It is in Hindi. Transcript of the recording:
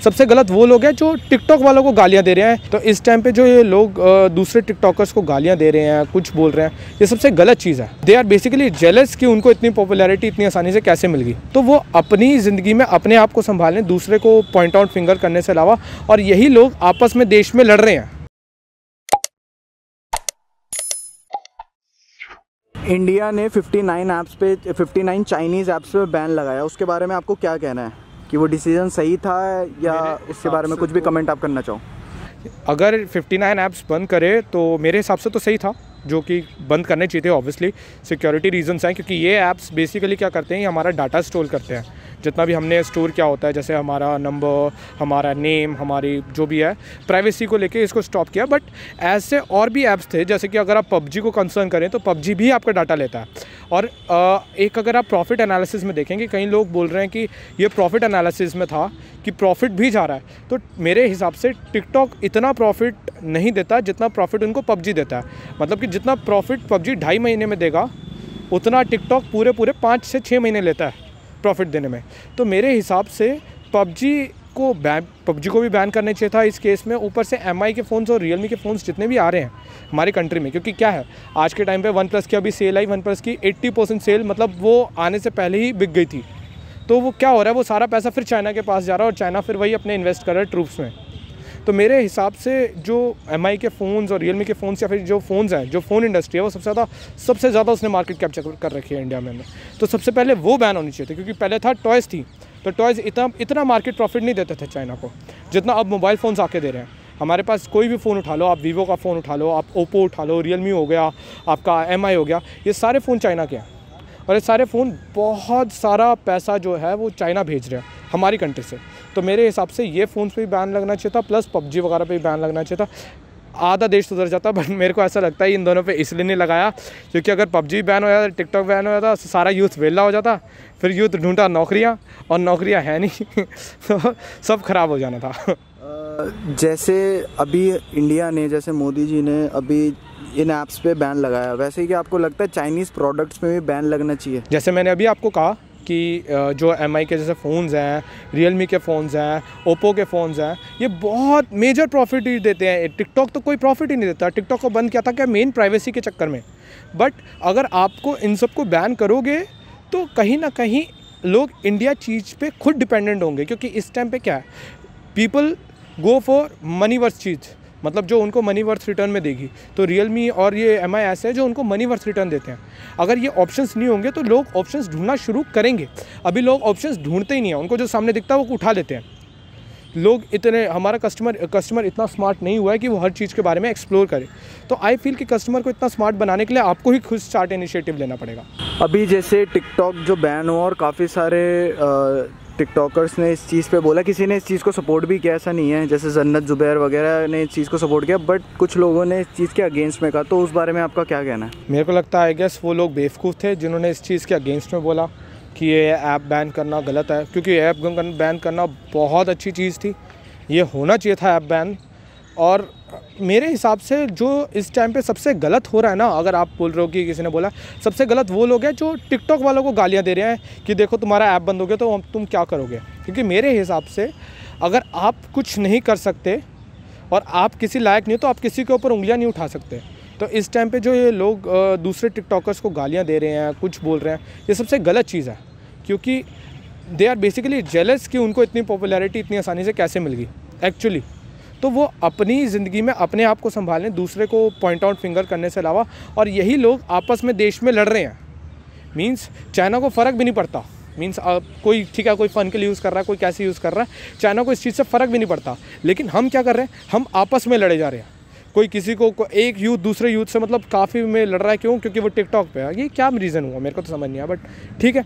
सबसे गलत वो लोग हैं जो टिकटॉक वालों को गालियाँ दे रहे हैं। तो इस टाइम पे जो ये लोग दूसरे टिकटॉकर्स को गालियाँ दे रहे हैं, कुछ बोल रहे हैं, ये सबसे गलत चीज़ है। दे आर बेसिकली जेलस कि उनको इतनी पॉपुलैरिटी इतनी आसानी से कैसे मिल गई। तो वो अपनी ज़िंदगी में अपने आप को संभालें, दूसरे को पॉइंट आउट फिंगर करने से अलावा। और यही लोग आपस में देश में लड़ रहे हैं। इंडिया ने 59 चाइनीज़ ऐप्स पे बैन लगाया, उसके बारे में आपको क्या कहना है कि वो डिसीजन सही था या उसके बारे में कुछ भी कमेंट आप करना चाहो? अगर 59 ऐप्स बंद करे तो मेरे हिसाब से तो सही था, जो कि बंद करने चाहिए थे। ऑब्वियसली सिक्योरिटी रीजंस हैं, क्योंकि ये ऐप्स बेसिकली क्या करते हैं, ये हमारा डाटा स्टोर करते हैं। जितना भी हमने स्टोर किया होता है, जैसे हमारा नंबर, हमारा नेम, हमारी जो भी है प्राइवेसी को लेके इसको स्टॉप किया। बट ऐसे और भी ऐप्स थे, जैसे कि अगर आप पबजी को कंसर्न करें तो पबजी भी आपका डाटा लेता है। और एक अगर आप प्रॉफिट एनालिसिस में देखेंगे, कई लोग बोल रहे हैं कि ये प्रॉफिट एनालिसिस में था कि प्रॉफिट भी जा रहा है। तो मेरे हिसाब से टिकटॉक इतना प्रॉफिट नहीं देता जितना प्रॉफिट उनको पबजी देता है। मतलब कि जितना प्रॉफिट पबजी 2.5 महीने में देगा, उतना टिकटॉक पूरे 5 से 6 महीने लेता है प्रॉफिट देने में। तो मेरे हिसाब से पबजी को भी बैन करना चाहिए था इस केस में। ऊपर से MI के फ़ोन्स और रियलमी के फ़ोन्स जितने भी आ रहे हैं हमारी कंट्री में, क्योंकि क्या है आज के टाइम पे OnePlus की अभी सेल आई, OnePlus की 80% सेल, मतलब वो आने से पहले ही बिक गई थी। तो वो क्या हो रहा है, वो सारा पैसा फिर चाइना के पास जा रहा है और चाइना फिर वही अपने इन्वेस्ट कर रहा है ट्रूप्स में। तो मेरे हिसाब से जो MI के फ़ोन्स और रियलमी के फ़ोन्स या फिर जो फ़ोन्स हैं, जो फ़ोन इंडस्ट्री है, वो सबसे ज़्यादा उसने मार्केट कैप्चर कर रखी है इंडिया में। तो सबसे पहले वो बैन होनी चाहिए थी, क्योंकि पहले था टॉयज़ थी, तो टॉयज़ इतना मार्केट प्रॉफिट नहीं देते थे चाइना को जितना अब मोबाइल फ़ोन्स आके दे रहे हैं। हमारे पास कोई भी फ़ोन उठा लो, आप वीवो का फ़ोन उठा लो, आप ओप्पो उठा लो, रियलमी हो गया, आपका MI हो गया, ये सारे फ़ोन चाइना के हैं। और ये सारे फ़ोन बहुत सारा पैसा जो है वो चाइना भेज रहे हैं हमारी कंट्री से। तो मेरे हिसाब से ये फ़ोन्स पे भी बैन लगना चाहिए था, प्लस पबजी वगैरह पे भी बैन लगना चाहिए था। आधा देश सुधर जाता। बट मेरे को ऐसा लगता है इन दोनों पे इसलिए नहीं लगाया क्योंकि अगर पबजी बैन हो जाता, टिकटॉक बैन हो जाता, सारा यूथ वेला हो जाता, फिर यूथ ढूंढता नौकरियाँ, और नौकरियाँ है नहीं तो सब खराब हो जाना था। जैसे अभी इंडिया ने, जैसे मोदी जी ने अभी इन ऐप्स पे बैन लगाया, वैसे ही कि आपको लगता है चाइनीज़ प्रोडक्ट्स में भी बैन लगना चाहिए? जैसे मैंने अभी आपको कहा कि जो MI के जैसे फ़ोन्स हैं, रियलमी के फ़ोन्स हैं, ओप्पो के फ़ोन्स हैं, ये बहुत मेजर प्रॉफिट ही देते हैं। टिकटॉक तो कोई प्रॉफिट ही नहीं देता। टिकटॉक को बंद किया था क्या, मेन प्राइवेसी के चक्कर में। बट अगर आपको इन सब को बैन करोगे तो कहीं ना कहीं लोग इंडिया चीज़ पे खुद डिपेंडेंट होंगे, क्योंकि इस टाइम पे क्या है, people go for money worth चीज़, मतलब जो उनको मनी वर्थ रिटर्न में देगी। तो रियलमी और ये MI ऐसे है जो उनको मनी वर्थ रिटर्न देते हैं। अगर ये ऑप्शंस नहीं होंगे तो लोग ऑप्शंस ढूंढना शुरू करेंगे। अभी लोग ऑप्शंस ढूंढते ही नहीं हैं, उनको जो सामने दिखता है वो उठा लेते हैं। लोग इतने, हमारा कस्टमर इतना स्मार्ट नहीं हुआ है कि वो हर चीज़ के बारे में एक्सप्लोर करे। तो आई फील कि कस्टमर को इतना स्मार्ट बनाने के लिए आपको ही खुद स्टार्ट इनिशिएटिव लेना पड़ेगा। अभी जैसे टिकटॉक जो बैन हुआ और काफ़ी सारे टिकटॉकर्स ने इस चीज़ पे बोला, किसी ने इस चीज़ को सपोर्ट भी किया, ऐसा नहीं है, जैसे जन्नत जुबैर वगैरह ने इस चीज़ को सपोर्ट किया, बट कुछ लोगों ने इस चीज़ के अगेंस्ट में कहा। तो उस बारे में आपका क्या कहना है? मेरे को लगता है आई गेस वो लोग बेवकूफ़ थे जिन्होंने इस चीज़ के अगेंस्ट में बोला कि ये ऐप बैन करना गलत है, क्योंकि ऐप बैन करना बहुत अच्छी चीज़ थी, ये होना चाहिए था ऐप बैन। और मेरे हिसाब से जो इस टाइम पे सबसे गलत हो रहा है ना, अगर आप बोल रहे हो कि किसी ने बोला, सबसे गलत वो लोग हैं जो टिकटॉक वालों को गालियां दे रहे हैं कि देखो तुम्हारा ऐप बंद हो गया तो तुम क्या करोगे। क्योंकि मेरे हिसाब से अगर आप कुछ नहीं कर सकते और आप किसी लायक नहीं हो तो आप किसी के ऊपर उंगलियां नहीं उठा सकते। तो इस टाइम पे जो ये लोग दूसरे टिकटॉकर्स को गालियाँ दे रहे हैं, कुछ बोल रहे हैं, ये सबसे गलत चीज़ है, क्योंकि दे आर बेसिकली जेलस कि उनको इतनी पॉपुलैरिटी इतनी आसानी से कैसे मिल गई एक्चुअली। तो वो अपनी ज़िंदगी में अपने आप को संभालें, दूसरे को पॉइंट आउट फिंगर करने से अलावा। और यही लोग आपस में देश में लड़ रहे हैं। मींस चाइना को फ़र्क भी नहीं पड़ता, मींस कोई ठीक है, कोई फ़न के लिए यूज़ कर रहा है, कोई कैसे यूज़ कर रहा है, चाइना को इस चीज़ से फ़र्क भी नहीं पड़ता। लेकिन हम क्या कर रहे हैं, हम आपस में लड़े जा रहे हैं। कोई किसी को एक यूथ दूसरे यूथ से मतलब काफ़ी में लड़ रहा है, क्यों? क्योंकि वो टिकटॉक पे है। ये क्या रीज़न हुआ मेरे को तो समझ नहीं आया, बट ठीक है।